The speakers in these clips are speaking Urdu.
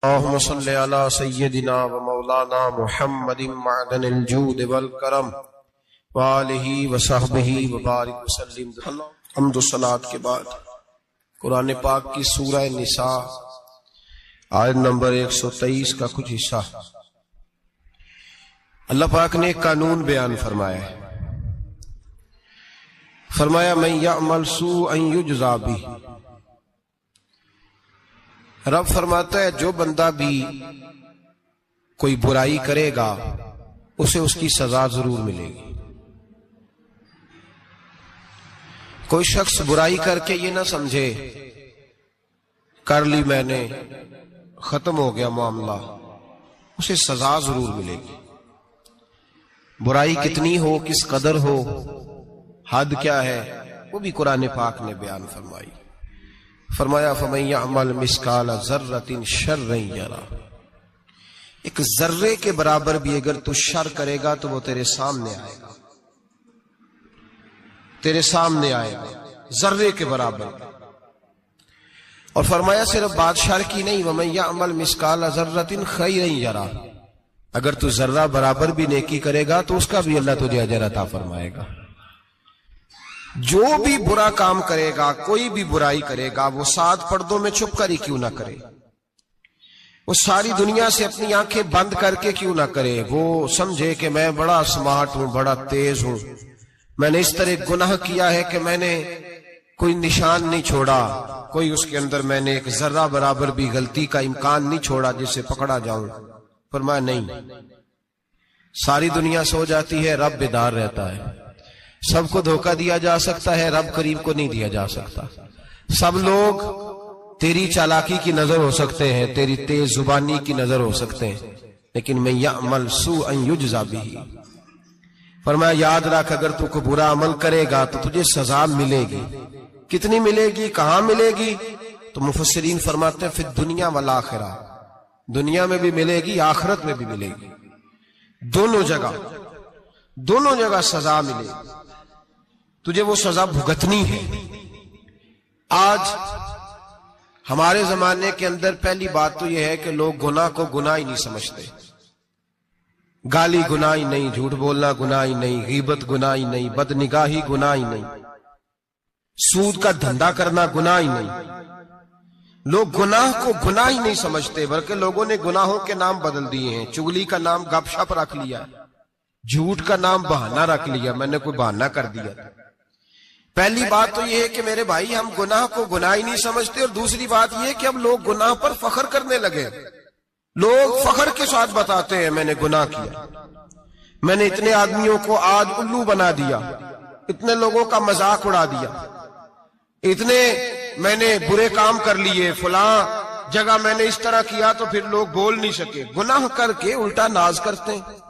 اللهم صل على سيدنا ومولانا محمد معدن الجود والکرم وآلہ وصحبہ وبارک وسلم۔ حمد و صلاۃ کے بعد قرآن پاک کی سورہ نساء آیت نمبر 123 کا کچھ حصہ اللہ پاک نے ایک قانون بیان فرمایا ہے۔ فرمایا من یعمل سوءا یجزا بہ، رب فرماتا ہے جو بندہ بھی کوئی برائی کرے گا اسے اس کی سزا ضرور ملے گی۔ کوئی شخص برائی کر کے یہ نہ سمجھے کر لی میں نے ختم ہو گیا معاملہ، اسے سزا ضرور ملے گی۔ برائی کتنی ہو، کس قدر ہو، حد کیا ہے، وہ بھی قرآن پاک نے بیان فرمائی۔ فرمایا فَمَن يَعْمَلْ مِثْقَالَ ذَرَّةٍ شَرًّا يَرَهُ، ایک ذرے کے برابر بھی اگر تو شر کرے گا تو وہ تیرے سامنے آئے گا، تیرے سامنے آئے گا ذرے کے برابر۔ اور فرمایا صرف بات شر کی نہیں، وَمَن يَعْمَلْ مِثْقَالَ ذَرَّةٍ خَيْرًا يَرَهُ، اگر تو ذرہ برابر بھی نیکی کرے گا تو اس کا بھی اللہ تجھے اجر عطا فرمائے گا۔ جو بھی برا کام کرے گا، کوئی بھی برائی کرے گا، وہ 7 پردوں میں چھپ کر ہی کیوں نہ کرے، وہ ساری دنیا سے اپنی آنکھیں بند کر کے کیوں نہ کرے، وہ سمجھے کہ میں بڑا سمارٹ ہوں، بڑا تیز ہوں، میں نے اس طرح گناہ کیا ہے کہ میں نے کوئی نشان نہیں چھوڑا، کوئی اس کے اندر میں نے ایک ذرہ برابر بھی غلطی کا امکان نہیں چھوڑا جس سے پکڑا جاؤں۔ فرمایا نہیں، ساری دنیا سو جاتی ہے، رب بیدار رہتا ہے۔ سب کو دھوکہ دیا جا سکتا ہے، رب کریم کو نہیں دیا جا سکتا۔ سب لوگ تیری چالاکی کی نظر ہو سکتے ہیں، تیری تیز زبانی کی نظر ہو سکتے ہیں، لیکن من یعمل سوءا یجزا بہ، فرمایا یاد رکھ اگر تو کوئی برا عمل کرے گا تو تجھے سزا ملے گی۔ کتنی ملے گی، کہاں ملے گی؟ تو مفسرین فرماتے ہیں فی الدنیا والآخرہ، دنیا میں بھی ملے گی، آخرت میں بھی ملے گی، دونوں جگہ سزا ملے گی، تجھے وہ سزا بھگتنی ہے۔ آج ہمارے زمانے کے اندر پہلی بات تو یہ ہے کہ لوگ گناہ کو گناہ ہی نہیں سمجھتے۔ گالی گناہ ہی نہیں، جھوٹ بولنا گناہ ہی نہیں، غیبت گناہ ہی نہیں، بد نگاہی گناہ ہی نہیں، سود کا دھندا کرنا گناہ ہی نہیں۔ لوگ گناہ کو گناہ ہی نہیں سمجھتے، بلکہ لوگوں نے گناہوں کے نام بدل دیے ہیں۔ چگلی کا نام گپ شپ رکھ لیا، جھوٹ کا نام بہانہ رکھ لیا، میں نے کوئی بہانہ کر دیا۔ پہلی بات تو یہ ہے کہ میرے بھائی ہم گناہ کو گناہ ہی نہیں سمجھتے، اور دوسری بات یہ کہ اب لوگ گناہ پر فخر کرنے لگے۔ لوگ فخر کے ساتھ بتاتے ہیں میں نے گناہ کیا، میں نے اتنے آدمیوں کو آج الو بنا دیا، اتنے لوگوں کا مذاق اڑا دیا، اتنے میں نے برے کام کر لیے، فلاں جگہ میں نے اس طرح کیا تو پھر لوگ بول نہیں سکے۔ گناہ کر کے الٹا ناز کرتے ہیں۔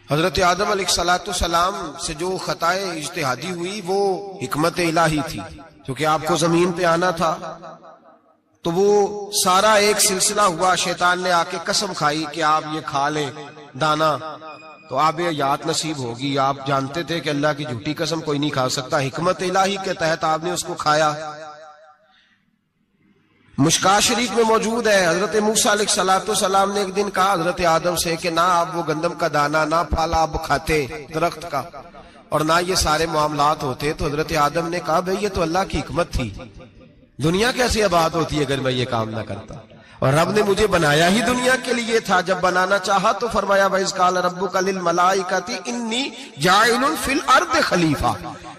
حضرت آدم علیہ السلام سے جو خطائے اجتہادی ہوئی وہ حکمت الہی تھی، کیونکہ آپ کو زمین پہ آنا تھا، تو وہ سارا ایک سلسلہ ہوا۔ شیطان نے آ کے قسم کھائی کہ آپ یہ کھا لیں دانا تو آپ یہ حیات نصیب ہوگی۔ آپ جانتے تھے کہ اللہ کی جھوٹی قسم کوئی نہیں کھا سکتا، حکمت الہی کے تحت آپ نے اس کو کھایا۔ مشکاہ شریف میں موجود ہے، حضرت موسیٰ علیہ السلام نے ایک دن کہا حضرت آدم سے کہ نہ آپ وہ گندم کا دانہ، نہ پھل آپ کھاتے درخت کا، اور نہ یہ سارے معاملات ہوتے۔ تو حضرت آدم نے کہا بھئی یہ تو اللہ کی حکمت تھی، دنیا کیسے آباد ہوتی ہے اگر میں یہ کام نہ کرتا، اور رب نے مجھے بنایا ہی دنیا کے لیے تھا۔ جب بنانا چاہا تو فرمایا وَإِذْ قَالَ رَبُّكَ لِلْمَلَائِكَةِ إِنِّي جَاعِلٌ فِي الْأَرْضِ خلیفہ،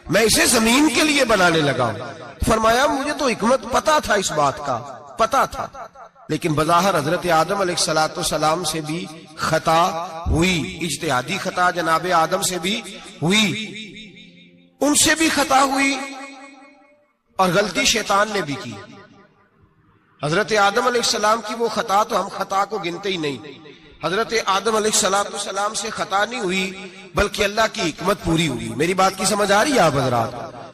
میں اسے زمین کے لیے بنانے لگا ہوں۔ فرمایا مجھے تو حکمت پتا تھا، اس بات کا پتا تھا، لیکن بظاہر حضرت آدم علیہ السلام سے بھی خطا ہوئی، اجتہادی خطا جناب آدم سے بھی ہوئی، ان سے بھی خطا ہوئی، اور غلطی شیطان نے بھی کی۔ حضرت آدم علیہ السلام کی وہ خطا تو ہم خطا کو گنتے ہی نہیں۔ حضرت آدم علیہ السلام سے خطا نہیں ہوئی بلکہ اللہ کی حکمت پوری ہوئی۔ میری بات کی سمجھ آ رہی ہے آپ حضرات؟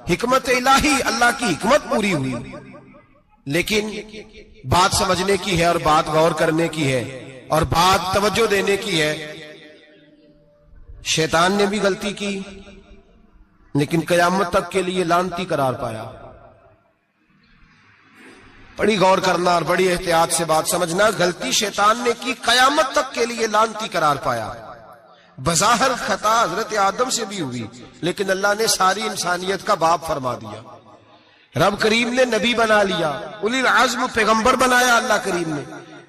حکمت الہی، اللہ کی حکمت پوری ہوئی، لیکن بات سمجھنے کی ہے، اور بات غور کرنے کی ہے، اور بات توجہ دینے کی ہے۔ شیطان نے بھی غلطی کی لیکن قیامت تک کے لیے لعنتی قرار پایا۔ بڑی غور کرنا اور بڑی احتیاط سے بات سمجھنا. غلطی شیطان نے کی، قیامت تک کے لیے لعنتی قرار پایا. بظاہر خطا حضرت آدم سے بھی ہوئی، لیکن اللہ نے ساری انسانیت کا باپ فرما دیا. رب کریم نے نبی بنا لیا، اولی العزم پیغمبر بنایا اللہ کریم نے.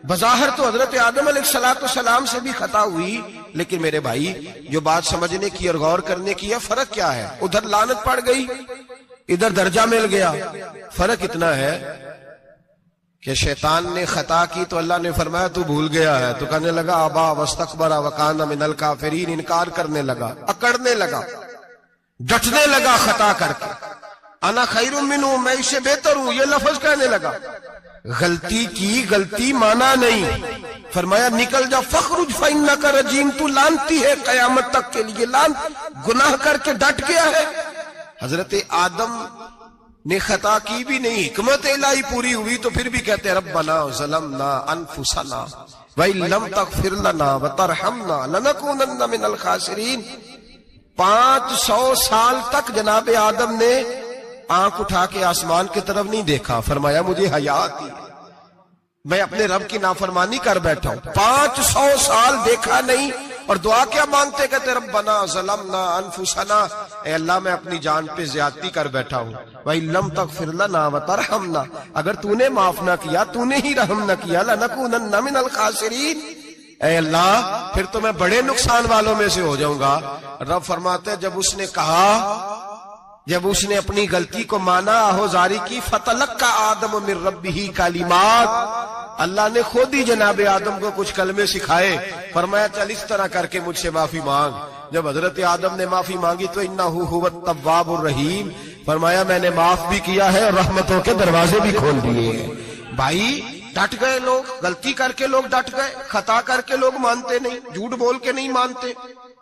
بظاہر تو حضرت آدم علیہ السلام سے بھی خطا ہوئی، لیکن میرے بھائی جو بات سمجھنے کی اور غور کرنے کی ہے، فرق کیا ہے؟ ادھر لعنت پڑ گئی، ادھر درجہ مل گیا. فرق اتنا ہے کہ شیطان نے خطا کی تو اللہ نے فرمایا تو بھول گیا ہے، تو کہنے لگا ابا واستکبر وکان من الکافرین، انکار کرنے لگا، اکڑنے لگا، ڈٹنے لگا خطا کر کے. انا خیر منہ، میں اس سے بہتر ہوں، یہ لفظ کہنے لگا. غلطی کی، غلطی مانا نہیں. فرمایا نکل جا، فخرج فإنک رجیم، تو لعنتی ہے قیامت تک کے لیے. گناہ کر کے ڈٹ گیا ہے. حضرت آدم نے خطا کی بھی نہیں، حکمت الہی پوری ہوئی تو پھر بھی کہتے ہیں ربنا ظلمنا انفسنا وَإِن لَمْ تَغْفِرْ لَنَا وَتَرْحَمْنَا لَنَكُونَنَّ مِنَ الْخَاسِرِينَ. 500 سال تک جناب آدم نے آنکھ اٹھا کے آسمان کی طرف نہیں دیکھا. فرمایا مجھے حیا آتی ہے، میں اپنے رب کی نافرمانی کر بیٹھا ہوں. 500 سال دیکھا نہیں، اور دعا کیا مانگتے؟ کہتے ربنا ظلمنا انفسنا، اے اللہ میں اپنی جان پہ زیادتی کر بیٹھا ہوں. وَإِن لَمْ تَغْفِرْ لَنَا وَتَرْحَمْنَا، اگر تو نے معاف نہ کیا، تو نے ہی رحم نہ کیا، لَنَكُونَنَّ مِنَ الْخَاسِرِينَ، اے اللہ پھر تو میں بڑے نقصان والوں میں سے ہو جاؤں گا. رب فرماتے ہیں جب اس نے کہا، جب اس نے اپنی غلطی کو مانا، آہوزاری کی، فَتَلَقَّى آدَمُ مِن رَبِّهِ کَلِمَاتٍ، اللہ نے خود ہی جناب آدم کو کچھ کلمے سکھائے. فرمایا چل اس طرح کر کے مجھ سے معافی مانگ. جب حضرت آدم نے معافی مانگی تو انہ ھو التواب الرحیم، فرمایا میں نے معاف بھی کیا ہے اور رحمتوں کے دروازے بھی کھول دیے. بھائی ڈٹ گئے لوگ، غلطی کر کے لوگ ڈٹ گئے، خطا کر کے لوگ مانتے نہیں، جھوٹ بول کے نہیں مانتے.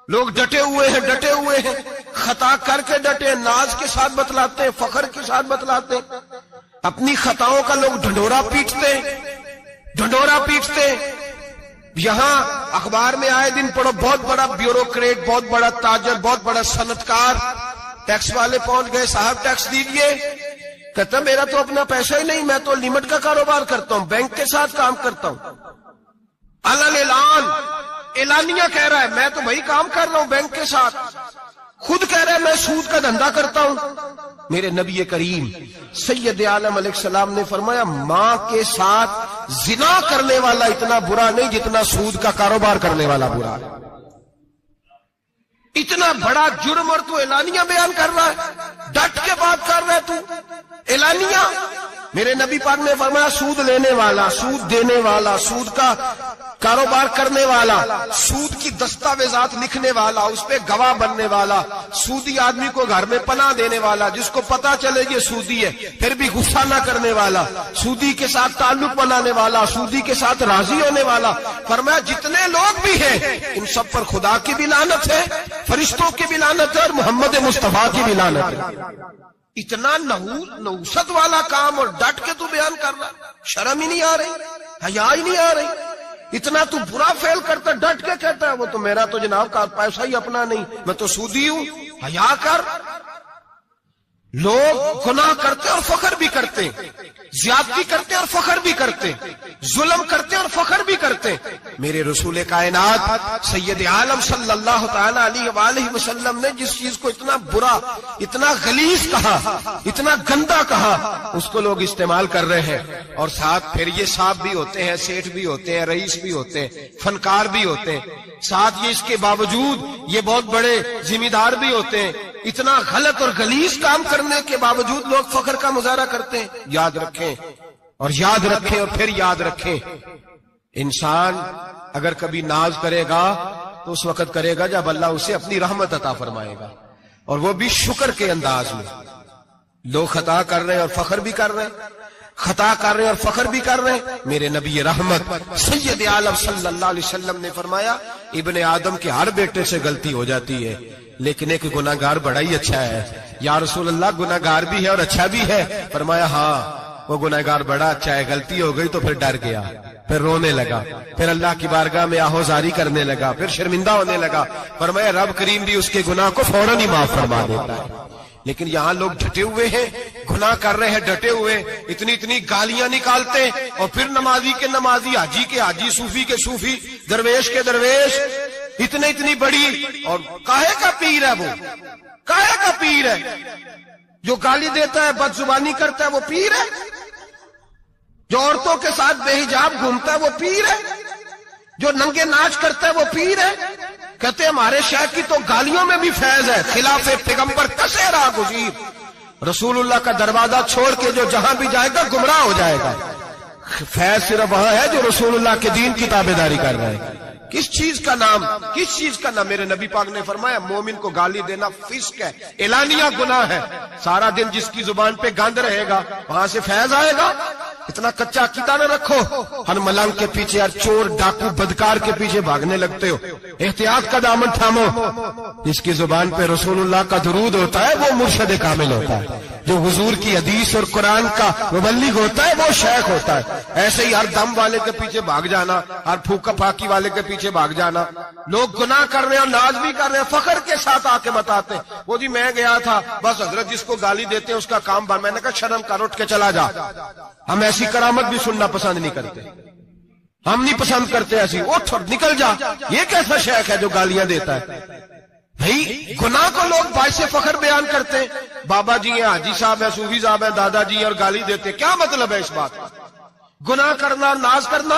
لوگ ڈٹے ہوئے ہیں، ڈٹے ہوئے ہیں، خطا کر کے ڈٹے، ناز کے ساتھ بتلاتے، فخر کے ساتھ بتلاتے. اپنی خطاؤں کا لوگ ڈھنڈورا پیٹتے، ڈھنڈورا پیٹتے. یہاں اخبار میں آئے دن پڑھو، بہت بڑا بیوروکریٹ، بہت بڑا تاجر، بہت بڑا صنعتکار، ٹیکس والے پہنچ گئے، صاحب ٹیکس دیجئے. کہتا میرا تو اپنا پیسہ ہی نہیں، میں تو لمٹ کا کاروبار کرتا ہوں، بینک کے ساتھ کام کرتا ہوں. اعلانیہ کہہ رہا ہے میں تو بھائی کام کر رہا ہوں بینک کے ساتھ، خود کہہ رہا ہے میں سود کا دھندا کرتا ہوں. میرے نبی کریم سید عالم علیہ السلام نے فرمایا ماں کے ساتھ زنا کرنے والا اتنا برا نہیں جتنا سود کا کاروبار کرنے والا برا ہے. اتنا بڑا جرم اور تو اعلانیہ بیان کر رہا ہے، ڈٹ کے بات کر رہا ہے تو اعلانیہ. میرے نبی پاک نے فرمایا سود لینے والا، سود دینے والا، سود کا کاروبار کرنے والا، سود کی دستاویزات لکھنے والا، اس پہ گواہ بننے والا، سودی آدمی کو گھر میں پناہ دینے والا، جس کو پتا چلے یہ سودی ہے پھر بھی غصہ نہ کرنے والا، سودی کے ساتھ تعلق بنانے والا، سودی کے ساتھ راضی ہونے والا. فرمایا جتنے لوگ بھی ہیں ان سب پر خدا کی بھی لعنت ہے، فرشتوں کی بھی لعنت ہے، اور محمد مصطفیٰ کی بھی لعنت ہے. اتنا نحوست والا کام اور ڈٹ کے تو بیان کر رہا، شرم ہی نہیں آ رہی، حیا ہی نہیں آ رہی. اتنا تو برا فیل کرتا، ڈٹ کے کہتا ہے وہ تو میرا تو جناب کا پیسہ ہی اپنا نہیں، میں تو سودی ہوں. حیا کر. لوگ گناہ کرتے اور فخر بھی کرتے، زیادتی کرتے اور فخر بھی کرتے، ظلم کرتے اور فخر بھی کرتے. میرے رسول کائنات سید عالم صلی اللہ تعالی علیہ وآلہ وسلم نے جس چیز کو اتنا برا، اتنا غلیظ کہا، اتنا گندا کہا، اس کو لوگ استعمال کر رہے ہیں. اور ساتھ پھر یہ صاحب بھی ہوتے ہیں، سیٹھ بھی ہوتے ہیں، رئیس بھی ہوتے ہیں، فنکار بھی ہوتے ہیں، ساتھ یہ اس کے باوجود یہ بہت بڑے ذمہ دار بھی ہوتے ہیں. اتنا غلط اور غلیظ کام کرنے کے باوجود لوگ فخر کا مظاہرہ کرتے ہیں. یاد رکھیں اور یاد رکھیں اور پھر یاد رکھیں، انسان اگر کبھی ناز کرے گا تو اس وقت کرے گا جب اللہ اسے اپنی رحمت عطا فرمائے گا، اور وہ بھی شکر کے انداز میں. لوگ خطا کر رہے ہیں اور فخر بھی کر رہے ہیں، خطا کر رہے ہیں اور فخر بھی کر رہے ہیں. میرے نبی رحمت سید عالم صلی اللہ علیہ وسلم نے فرمایا ابن آدم کے ہر بیٹے سے غلطی ہو جاتی ہے، لیکن ایک گناہگار بڑا ہی اچھا ہے. یا رسول اللہ گناہگار بھی ہے اور اچھا بھی ہے؟ فرمایا ہاں وہ گناہگار بڑا اچھا ہے، غلطی ہو گئی تو پھر ڈر گیا، پھر رونے لگا، پھر اللہ کی بارگاہ میں آہوزاری کرنے لگا، پھر شرمندہ ہونے لگا. فرمایا رب کریم بھی اس کے گناہ کو فوراً ہی معاف فرما دیتا ہے. لیکن یہاں لوگ ڈٹے ہوئے ہیں، گناہ کر رہے ہیں ڈٹے ہوئے، اتنی اتنی گالیاں نکالتے اور پھر نمازی کے نمازی، حاجی کے حاجی، صوفی کے صوفی، درویش کے درویش، اتنی بڑی، اور کاہے کا پیر ہے وہ؟ کاہے کا پیر ہے؟ جو گالی دیتا ہے، بد زبانی کرتا ہے، وہ پیر ہے؟ جو عورتوں کے ساتھ بے حجاب گھومتا ہے وہ پیر ہے؟ جو ننگے ناچ کرتا ہے وہ پیر ہے؟ کہتے ہیں ہمارے شیخ کی تو گالیوں میں بھی فیض ہے، خلاف پیغمبر کسے راہ گزیر، رسول اللہ کا دروازہ چھوڑ کے جو جہاں بھی جائے گا گمراہ ہو جائے گا۔ فیض صرف وہاں ہے جو رسول اللہ کے دین کی تابعداری کر رہے ہیں۔ کس چیز کا نام، کس چیز کا نام؟ میرے نبی پاک نے فرمایا مومن کو گالی دینا فسق ہے، اعلانیہ گناہ ہے۔ سارا دن جس کی زبان پہ گند رہے گا وہاں سے فیض آئے گا؟ اتنا کچا عقیدہ نہ رکھو، ہر ملنگ کے پیچھے، ہر چور ڈاکو بدکار کے پیچھے بھاگنے لگتے ہو۔ احتیاط کا دامن تھامو، جس کی زبان پہ رسول اللہ کا درود ہوتا ہے وہ مرشد کامل ہوتا ہے، جو حضور کی حدیث اور قرآن کا مبلغ ہوتا ہے وہ شیخ ہوتا ہے۔ ایسے ہی ہر دم والے کے پیچھے بھاگ جانا، ہر پھوکا پھاکی والے کے پیچھے بھاگ جانا۔ لوگ گناہ کر رہے ہیں اور ناز بھی کر رہے ہیں، فخر کے ساتھ آ کے بتاتے ہیں وہ جی میں گیا تھا، بس حضرت جس کو گالی دیتے ہیں اس کا کام بن۔ میں نے کہا شرم کر، اٹھ کے چلا جا۔ ہم ایسی کرامت بھی سننا پسند نہیں کرتے، ہم نہیں پسند کرتے ایسی، اٹھ اور نکل جا۔ یہ کیسا شیخ ہے جو گالیاں دیتا ہے؟ بھئی گناہ کو لوگ باعث فخر بیان کرتے ہیں، بابا جی ہیں، حاجی صاحب ہیں، صوفی صاحب ہیں، دادا جی ہیں، اور گالی دیتے ہیں۔ کیا مطلب ہے اس بات کا؟ گناہ کرنا، ناز کرنا،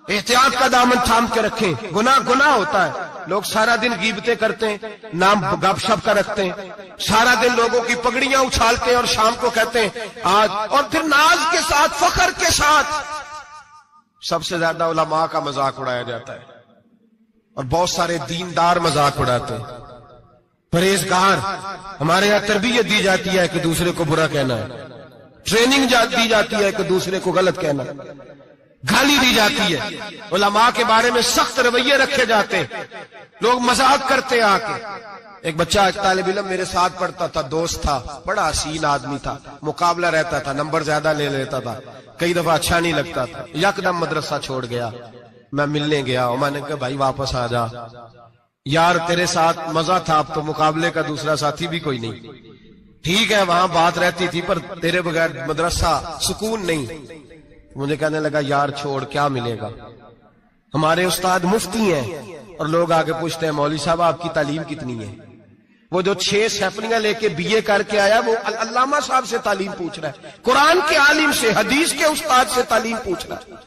احتیاط کا دامن تھام کے رکھیں۔ گناہ گناہ ہوتا ہے۔ لوگ سارا دن غیبتیں کرتے ہیں، نام گپ شپ کا رکھتے ہیں، سارا دن لوگوں کی پگڑیاں اچھالتے ہیں اور شام کو کہتے ہیں آج، اور پھر ناز کے ساتھ، فخر کے ساتھ۔ سب سے زیادہ علماء کا مذاق اڑایا جاتا ہے اور بہت سارے دیندار مذاق اڑاتے ہیں۔ پرہیزگار، ہمارے یہاں تربیت دی جاتی ہے کہ دوسرے کو برا کہنا ہے، ٹریننگ دی جاتی ہے کہ دوسرے کو غلط کہنا، گالی دی جاتی ہے، علماء کے بارے میں سخت رویے رکھے جاتے ہیں، لوگ مذاق کرتے آ کے۔ ایک بچہ، ایک طالب علم میرے ساتھ پڑھتا تھا، دوست تھا، بڑا حسین آدمی تھا، مقابلہ رہتا تھا، نمبر زیادہ لے لیتا تھا، کئی دفعہ اچھا نہیں لگتا تھا، یکدم مدرسہ چھوڑ گیا۔ میں ملنے گیا اور میں نے کہا بھائی واپس آ جا یار، تیرے ساتھ مزہ تھا، اب تو مقابلے کا دوسرا ساتھی بھی کوئی نہیں۔ ٹھیک ہے وہاں بات رہتی تھی پر تیرے بغیر مدرسہ سکون نہیں۔ مجھے کہنے لگا یار چھوڑ، کیا ملے گا؟ ہمارے استاد مفتی ہیں اور لوگ آگے پوچھتے ہیں مولوی صاحب آپ کی تعلیم کتنی ہے؟ وہ جو 6 سیفلیاں لے کے BA کر کے آیا وہ علامہ صاحب سے تعلیم پوچھ رہا ہے، قرآن کے عالم سے، حدیث کے استاد سے تعلیم پوچھ رہا ہے۔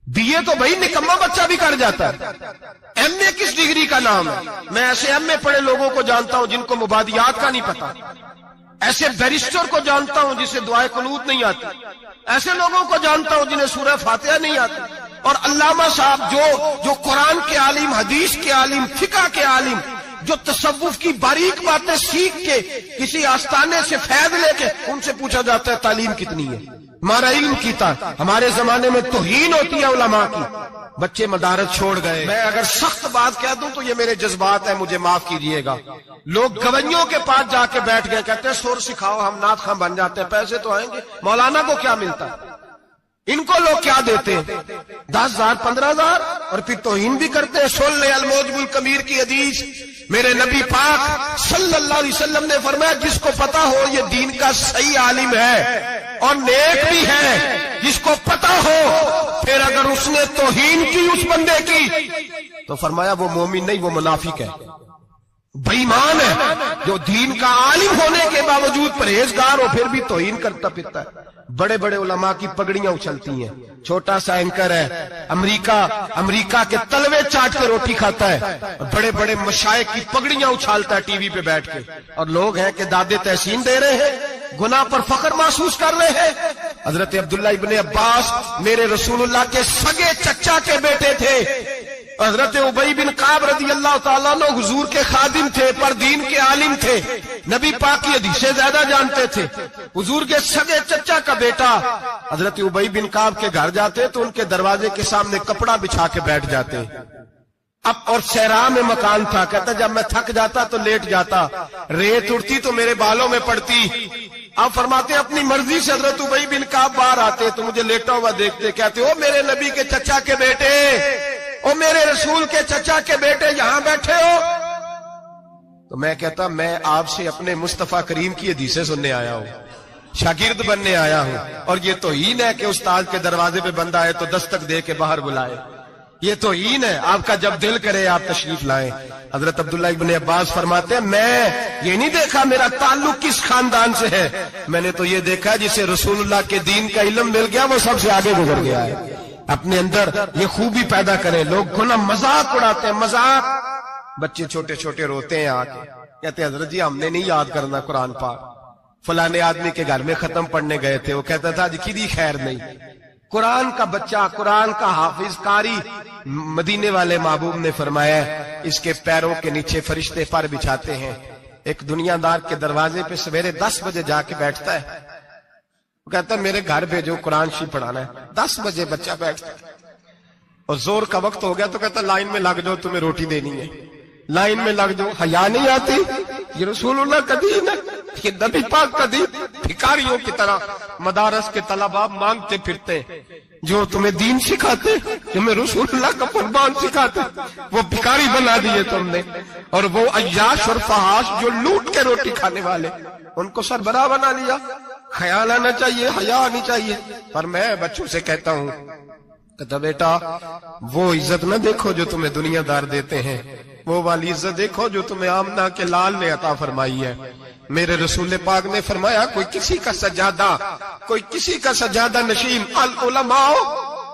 BA تو بھائی نکمہ بچہ بھی کر جاتا ہے، MA کس ڈگری کا نام ہے؟ میں ایسے MA پڑھے لوگوں کو جانتا ہوں جن کو مبادیات کا نہیں پتا، ایسے بیرسٹر کو جانتا ہوں جسے دعائے قنوت نہیں آتی، ایسے لوگوں کو جانتا ہوں جنہیں سورہ فاتحہ نہیں آتی، اور علامہ صاحب جو قرآن کے عالم، حدیث کے عالم، فقہ کے عالم، جو تصوف کی باریک باتیں سیکھ کے کسی آستانے سے فیض لے کے، ان سے پوچھا جاتا ہے تعلیم کتنی ہے؟ ہمارا علم کیتا، ہمارے زمانے میں توہین ہوتی ہے علماء کی، بچے مدارس چھوڑ گئے۔ میں اگر سخت بات کہہ دوں تو یہ میرے جذبات ہیں، مجھے معاف کیجئے گا۔ لوگ گویوں کے پاس جا کے بیٹھ گئے، کہتے ہیں سور سکھاؤ، ہم نعت خواں بن جاتے ہیں، پیسے تو آئیں گے۔ مولانا کو کیا ملتا ہے؟ ان کو لوگ کیا دیتے ہیں؟ 10,000 15,000، اور پھر توہین بھی کرتے ہیں۔ سن لے الموجب الکبیر کی حدیث، میرے نبی پاک صلی اللہ علیہ وسلم نے فرمایا جس کو پتا ہو یہ دین کا صحیح عالم ہے اور نیک بھی ہے، جس کو پتا ہو، پھر اگر اس نے توہین کی اس بندے کی تو فرمایا وہ مومن نہیں، وہ منافق ہے، بے ایمان ہے، جو دین کا عالم ہونے کے باوجود پرہیزگار ہو پھر بھی توہین کرتا پھرتا ہے۔ بڑے بڑے علماء کی پگڑیاں اچھلتی ہیں، چھوٹا سا اینکر ہے امریکہ کے تلوے چاٹ کے روٹی کھاتا ہے، اور بڑے بڑے مشائخ کی پگڑیاں اچھالتا ہے ٹی وی پہ بیٹھ کے، اور لوگ ہیں کہ دادے تحسین دے رہے ہیں، گناہ پر فخر محسوس کر رہے ہیں۔ حضرت عبداللہ ابن عباس میرے رسول اللہ کے سگے چچا کے بیٹے تھے، حضرت ابی بن کعب رضی اللہ تعالیٰ عنہ حضور کے خادم تھے، پر دین کے عالم تھے، نبی پاک کی حدیثیں زیادہ جانتے تھے۔ حضور کے سگے چچا کا بیٹا حضرت ابی بن کعب کے گھر جاتے تو ان کے دروازے کے سامنے کپڑا بچھا کے بیٹھ جاتے۔ اب اور صحرا میں مکان تھا، کہتا جب میں تھک جاتا تو لیٹ جاتا، ریت اڑتی تو میرے بالوں میں پڑتی۔ آپ فرماتے اپنی مرضی سے حضرت ابی بن کعب باہر آتے تو مجھے لیٹا ہوا دیکھتے، کہتے او میرے نبی کے چچا کے بیٹے، او میرے رسول کے چچا کے بیٹے، یہاں بیٹھے ہو؟ میں نے کہا جی میں تھک جاتا ہوں، میں لیٹ جاتا ہوں، آپ فرماتے اپنی مرضی سے حضرت ابی بن کعب باہر آتے تو مجھے لیٹا ہوا دیکھتے، کہتے او میرے نبی کے چچا کے بیٹے، او میرے رسول کے چچا کے بیٹے، یہاں بیٹھے ہو؟ تو میں کہتا میں آپ سے اپنے مصطفیٰ کریم کی حدیثیں سننے آیا ہوں، شاگرد بننے آیا ہوں، اور یہ توہین ہے کہ استاد کے دروازے پہ بندہ آئے تو دستک دے کے باہر بلائے، یہ توہین ہے۔ آپ کا جب دل کرے آپ تشریف لائیں۔ حضرت عبداللہ ابن عباس فرماتے ہیں میں یہ نہیں دیکھا میرا تعلق کس خاندان سے ہے، میں نے تو یہ دیکھا جسے رسول اللہ کے دین کا علم مل گیا وہ سب سے آگے گزر گیا ہے۔ اپنے اندر یہ خوبی پیدا کریں۔ لوگ گناہ مذاق اڑاتے ہیں، مذاق، بچے چھوٹے چھوٹے روتے ہیں آ کے، کہتے ہیں حضرت جی ہم نے نہیں یاد کرنا قرآن پاک، فلانے آدمی کے گھر میں ختم پڑھنے گئے تھے، وہ کہتا تھا جی کدی خیر نہیں۔ قرآن کا بچہ، قرآن کا حافظ قاری، مدینے والے محبوب نے فرمایا ہے اس کے پیروں کے نیچے فرشتے پر بچھاتے ہیں۔ ایک دنیا دار کے دروازے پہ سویرے 10 بجے جا کے بیٹھتا ہے، وہ کہتا ہے میرے گھر بھیجو قرآن شریف پڑھانا ہے۔ 10 بجے بچہ بیٹھتا ہے، اور زور کا وقت ہو گیا تو کہتا ہے لائن میں لگ جاؤ تمہیں روٹی دینی ہے، لائن میں لگ جاؤ۔ حیا نہیں آتی؟ یہ رسول اللہ کا دین ہے، یہ نبی پاک کا دین۔ بھکاریوں کی طرح مدارس کے طلباء مانگتے پھرتے جو تمہیں دین سکھاتے، تمہیں رسول اللہ کا فرمان سکھاتے، وہ بھکاری بنا دیے تم نے۔ اور وہ عیاش اور فحاش جو لوٹ کے روٹی کھانے والے، ان کو سربراہ بنا لیا۔ خیال آنا چاہیے، حیا آنی چاہیے۔ پر میں بچوں سے کہتا ہوں کہتا بیٹا وہ عزت نہ دیکھو جو تمہیں دنیا دار دیتے ہیں، وہ والی عزت دیکھو جو تمہیں آمنہ کے لال نے عطا فرمائی ہے۔ میرے رسول پاک نے فرمایا کوئی کسی کا سجادہ، کوئی کسی کا سجادہ نشین، العلماء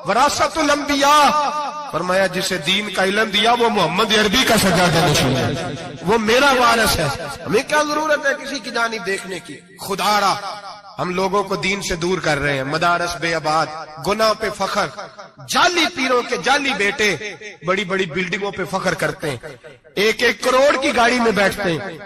وراثت الانبیاء، فرمایا جسے دین کا علم دیا وہ محمد عربی کا سجادہ نشین ہے، وہ میرا وارث ہے۔ ہمیں کیا ضرورت ہے کسی کی جانب دیکھنے کی؟ خدا را ہم لوگوں کو دین سے دور کر رہے ہیں، مدارس بے آباد، گناہ پہ فخر، جعلی پیروں کے جعلی بیٹے بڑی بڑی بلڈنگوں پہ فخر کرتے ہیں، 1-1 کروڑ کی گاڑی میں بیٹھتے ہیں۔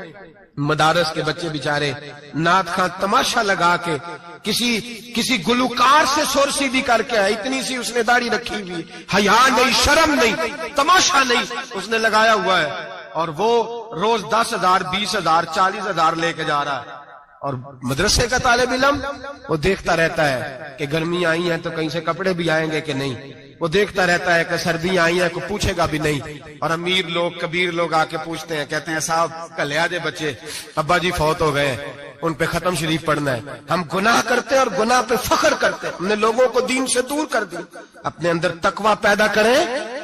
مدارس کے بچے بیچارے نعت خواں تماشا لگا کے کسی گلوکار سے سور سیدھی کر کے آئے، اتنی سی اس نے داڑھی رکھی ہوئی، حیا نہیں، شرم نہیں، تماشا نہیں، اس نے لگایا ہوا ہے، اور وہ روز 10,000 20,000 40,000 لے کے جا رہا ہے۔ اور مدرسے کا طالب علم وہ دیکھتا رہتا ہے کہ گرمیاں آئی ہیں تو کہیں سے کپڑے بھی آئیں گے کہ نہیں، وہ دیکھتا رہتا ہے کہ سردیاں آئی ہیں کوئی پوچھے گا بھی نہیں۔ اور امیر لوگ کبیر لوگ آ کے پوچھتے ہیں، کہتے ہیں صاحب کل لے آجے بچے، ابا جی فوت ہو گئے، ان پہ ختم شریف پڑھنا ہے۔ ہم گناہ کرتے ہیں اور گناہ پہ فخر کرتے ہیں، ہم نے لوگوں کو دین سے دور کر دیا۔ اپنے اندر تقوی پیدا کریں،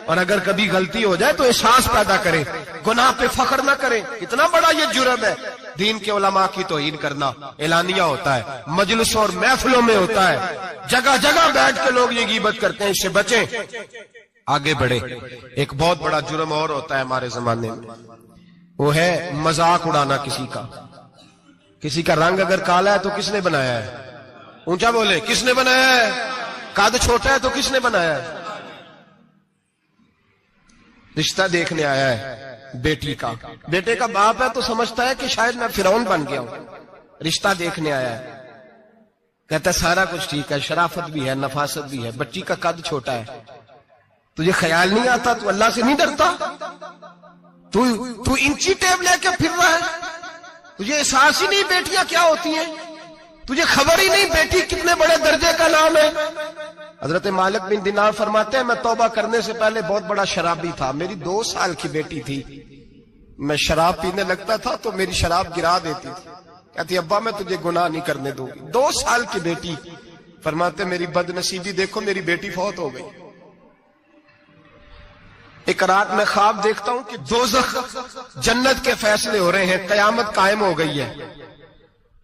اور اگر کبھی غلطی ہو جائے تو احساس پیدا کریں، گناہ پہ فخر نہ کریں۔ اتنا بڑا یہ جرم ہے دین کے علماء کی توہین کرنا، اعلانیہ ہوتا ہے، مجلسوں اور محفلوں میں ہوتا ہے، جگہ جگہ بیٹھ کے لوگ یہ غیبت کرتے ہیں، اس سے بچیں، آگے بڑھے۔ ایک بہت بڑا جرم اور ہوتا ہے ہمارے زمانے میں، وہ ہے مذاق اڑانا کسی کا۔ کسی کا رنگ اگر کالا ہے تو کس نے بنایا ہے؟ اونچا بولے، کس نے بنایا ہے؟ قد چھوٹا ہے تو کس نے بنایا ہے؟ رشتہ دیکھنے آیا ہے بیٹی کا، بیٹے کا باپ ہے تو سمجھتا ہے کہ شاید میں فرعون بن گیا ہوں، رشتہ دیکھنے آیا ہے، کہتا ہے سارا کچھ ٹھیک ہے، شرافت بھی ہے، نفاست بھی ہے، بچی کا قد چھوٹا ہے، تجھے خیال نہیں آتا؟ تو اللہ سے نہیں ڈرتا؟ تو انچی ٹیپ لے کے پھر رہا ہے، تجھے احساس ہی نہیں بیٹیاں کیا ہوتی ہیں، تجھے خبر ہی نہیں بیٹی کتنے بڑے درجے کا نام ہے۔ حضرت مالک بن دینار فرماتے ہیں میں توبہ کرنے سے پہلے بہت بڑا شرابی تھا، میری 2 سال کی بیٹی تھی، میں شراب پینے لگتا تھا تو میری شراب گرا دیتی تھی، کہتی ابا میں تجھے گناہ نہیں کرنے دوں گی۔ 2 سال کی بیٹی، فرماتے میری بد نصیبی دیکھو میری بیٹی فوت ہو گئی۔ ایک رات میں خواب دیکھتا ہوں کہ دوزخ جنت کے فیصلے ہو رہے ہیں، قیامت قائم ہو گئی ہے،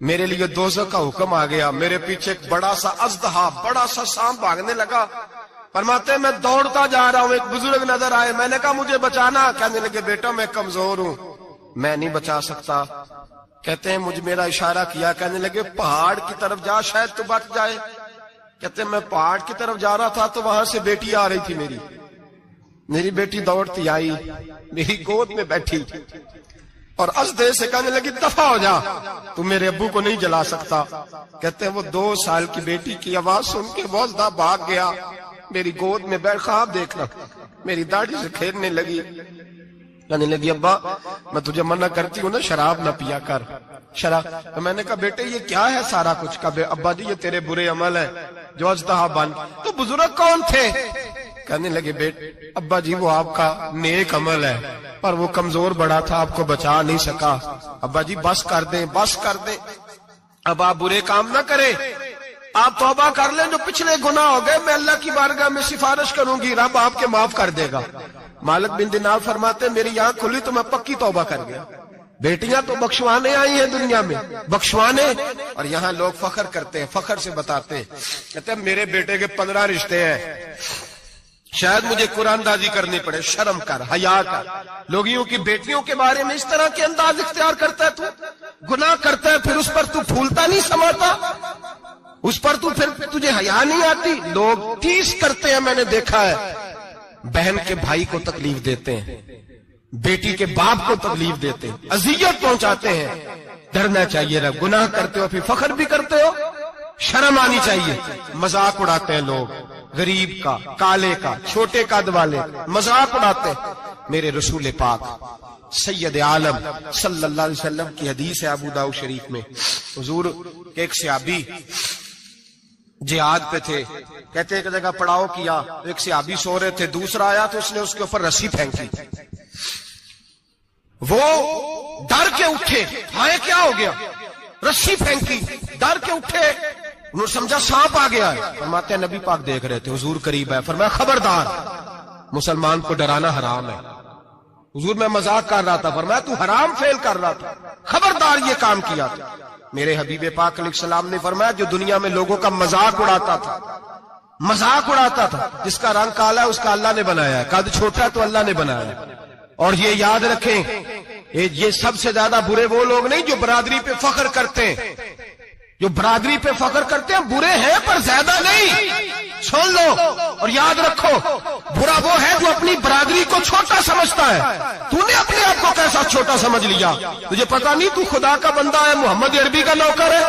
میرے لیے دوزخ کا حکم آ گیا، میرے پیچھے ایک بڑا سا اژدہا، بڑا سا سانپ بھاگنے لگا، فرماتے ہیں میں دوڑتا جا رہا ہوں، ایک بزرگ نظر آئے، میں نے کہا مجھے بچانا، کہنے لگے بیٹا میں کمزور ہوں، میں نہیں بچا سکتا، کہتے ہیں مجھ میرا اشارہ کیا، کہنے لگے پہاڑ کی طرف جا شاید تو بچ جائے، کہتے ہیں میں پہاڑ کی طرف جا رہا تھا تو وہاں سے بیٹی آ رہی تھی، میری بیٹی دوڑتی آئی، میری گود میں بیٹھی اور ازدے سے کہنے لگی دفع ہو جا، تو میرے ابو کو نہیں جلا سکتا، کہتے ہیں وہ 2 سال کی بیٹی کی آواز سن کے وہ ازدہ بھاگ گیا، میری گود میں بیٹھ خواب دیکھنا، میری داڑھی سے کھیلنے لگی، کہنے لگی ابا میں تجھے منع کرتی ہوں نا شراب نہ پیا کر، شراب، تو میں نے کہا بیٹے یہ کیا ہے سارا کچھ؟ کہا ابا جی یہ تیرے برے عمل ہے جو ازدہا بن۔ تو بزرگ کون تھے؟ کہنے لگے بیٹے ابا جی وہ آپ کا نیک عمل ہے پر وہ کمزور بڑا تھا آپ کو بچا نہیں سکا. ابا جی بس کر دیں بس کر دیں, اب آپ برے کام نہ کریں, آپ توبہ کر لیں, جو پچھلے گناہ ہو گئے میں اللہ کی بارگاہ میں سفارش کروں گی, رب آپ کے معاف کر دے گا. مالک بن دینار فرماتے میری آنکھ کھلی تو میں پکی توبہ کر گیا. بیٹیاں تو بخشوانے آئی ہیں دنیا میں, بخشوانے, اور یہاں لوگ فخر کرتے ہیں, فخر سے بتاتے ہیں, کہتے ہیں میرے بیٹے کے 15 رشتے ہیں, شاید مجھے قرآن دازی کرنی پڑے. شرم کر, حیا کر. لوگیوں کی بیٹیوں کے بارے میں اس طرح کے انداز اختیار کرتا ہے, تو گناہ کرتا ہے پھر اس پر تو پھولتا نہیں سماتا, اس پر تو پھر تجھے حیا نہیں آتی. لوگ ٹیس کرتے ہیں, میں نے دیکھا ہے, بہن کے بھائی کو تکلیف دیتے ہیں, بیٹی کے باپ کو تکلیف دیتے ہیں, اذیت پہنچاتے ہیں. ڈرنا چاہیے رب, گناہ کرتے ہو پھر فخر بھی کرتے ہو, شرم آنی چاہیے. مذاق اڑاتے ہیں لوگ, غریب کا, کالے کا, چھوٹے قد والے, مذاق اڑاتے ہیں. میرے رسول پاک سید عالم صلی اللہ علیہ وسلم کی حدیث ہے ابو داؤد شریف میں, حضور کے ایک صحابی جہاد پہ تھے, کہتے ہیں ایک جگہ پڑاؤ کیا, ایک صحابی سو رہے تھے, دوسرا آیا تو اس نے اس کے اوپر رسی پھینکی. وہ ڈر کے اٹھے, ہائے کیا ہو گیا, رسی پھینکی, ڈر کے اٹھے, انہوں نے سمجھا سانپ آ گیا ہے. فرماتے ہیں نبی پاک دیکھ رہے تھے, حضور قریب ہے, فرمایا خبردار, مسلمان کو ڈرانا حرام ہے. حضور میں مذاق کر رہا تھا, فرمایا تو حرام فعل کر رہا تھا, خبردار یہ کام کیا تھا. میرے حبیب پاک علیہ السلام نے فرمایا جو دنیا میں لوگوں کا مذاق اڑاتا تھا, مذاق اڑاتا تھا, جس کا رنگ کالا ہے اس کا اللہ نے بنایا ہے, قد چھوٹا ہے تو اللہ نے بنایا ہے. اور یہ یاد رکھیں, یہ سب سے زیادہ برے وہ لوگ نہیں جو برادری پہ فخر کرتے ہیں, جو برادری پہ فخر کرتے ہیں برے ہیں پر زیادہ نہیں. سن لو اور یاد رکھو, برا وہ ہے جو اپنی برادری کو چھوٹا سمجھتا ہے. تو نے اپنے آپ کو کیسا چھوٹا سمجھ لیا, تجھے پتا نہیں تو خدا کا بندہ ہے, محمد عربی کا نوکر ہے.